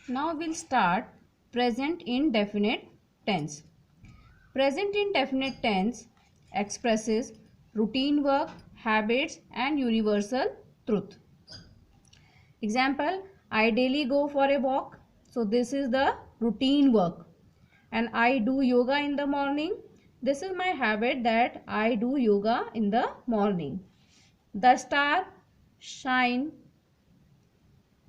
Now we'll start present indefinite tense. Present indefinite tense expresses routine work, habits and universal truth. Example, I daily go for a walk. So this is the routine work. And I do yoga in the morning. This is my habit that I do yoga in the morning. The star shine.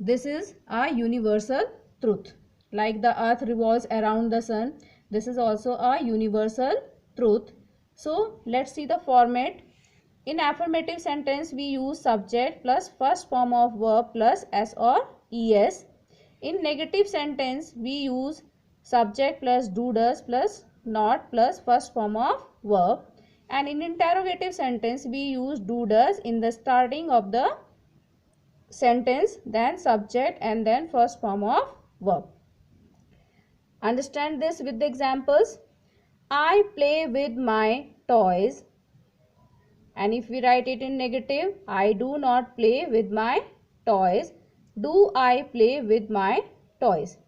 This is a universal truth. Like the earth revolves around the sun. This is also a universal truth. So let's see the format. In affirmative sentence, we use subject plus first form of verb plus s or es. In negative sentence, we use subject plus do does plus not plus first form of verb. And in interrogative sentence, we use do does in the starting of the sentence, then subject and then first form of verb. Understand this with the examples. I play with my toys. And if we write it in negative, I do not play with my toys. Do I play with my toys?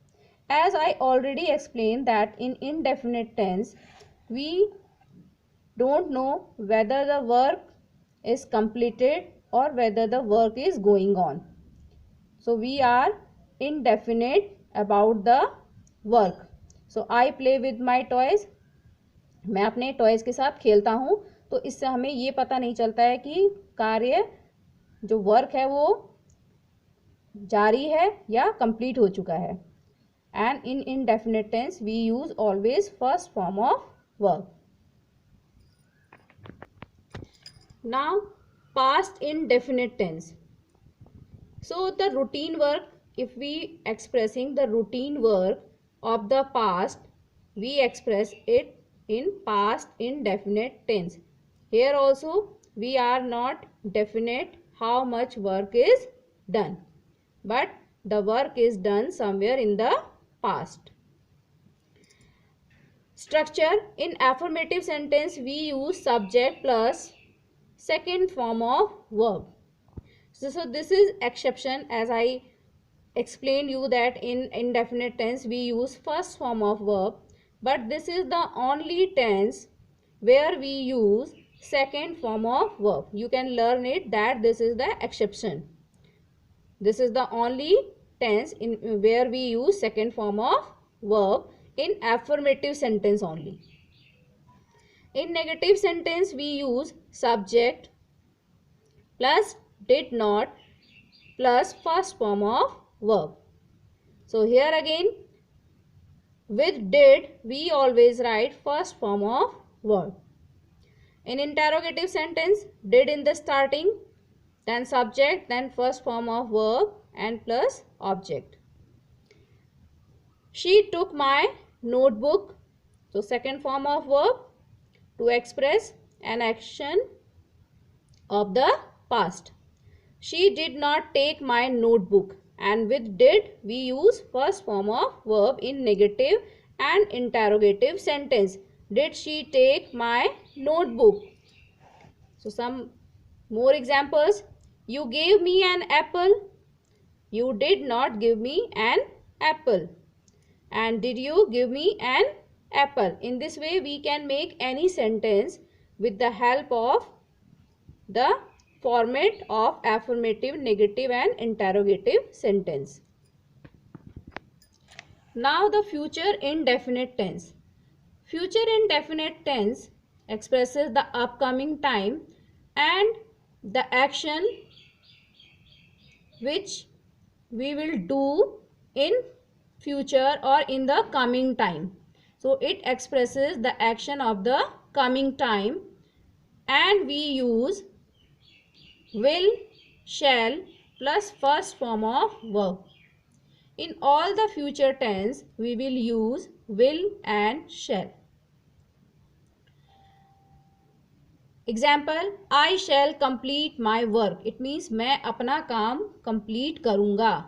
As I already explained that in indefinite tense, we don't know whether the work is completed or whether the work is going on. So we are indefinite about the work. So I play with my toys. मैं अपने toys के साथ खेलता हूँ. तो इससे हमें ये पता नहीं चलता है कि कार्य जो वर्क है वो जारी है या कंप्लीट हो चुका है. And in indefinite tense we use always first form of work. Now past indefinite tense. So the routine work, if we expressing the routine work of the past, we express it in past indefinite tense. Here also we are not definite how much work is done, but the work is done somewhere in the past. Structure. In affirmative sentence we use subject plus second form of verb. So this is exception, as I explained you that in indefinite tense we use first form of verb, but this is the only tense where we use second form of verb. You can learn it that this is the exception. This is the only tense in where we use second form of verb in affirmative sentence only. In negative sentence we use subject plus did not plus first form of verb. So here again with did we always write first form of verb. In interrogative sentence did in the starting, then subject, then first form of verb and plus object. She took my notebook. So second form of verb to express an action of the past. She did not take my notebook, and with did we use first form of verb in negative and interrogative sentence. Did she take my notebook? So some more examples. You gave me an apple. You did not give me an apple. And did you give me an apple? In this way we can make any sentence with the help of the format of affirmative, negative and interrogative sentence. Now the future indefinite tense. Future indefinite tense expresses the upcoming time and the action which we will do in future or in the coming time. So it expresses the action of the coming time and we use will, shall plus first form of verb. In all the future tense we will use will and shall. Example, I shall complete my work. It means मैं अपना काम complete करूँगा.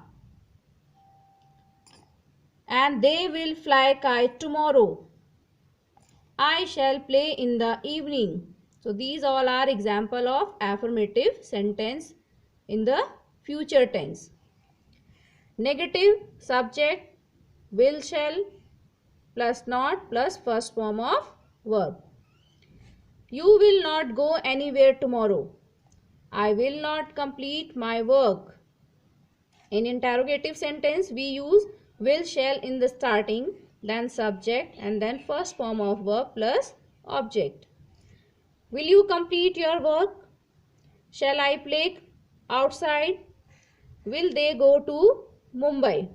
And they will fly kite tomorrow. I shall play in the evening. So these all are example of affirmative sentence in the future tense. Negative subject will, shall plus not plus first form of verb. You will not go anywhere tomorrow. I will not complete my work. In interrogative sentence, we use will, shall in the starting, then subject, and then first form of verb plus object. Will you complete your work? Shall I play outside? Will they go to Mumbai?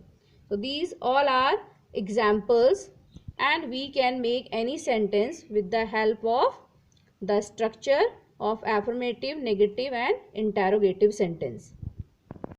So these all are examples, and we can make any sentence with the help of the structure of affirmative, negative and interrogative sentence.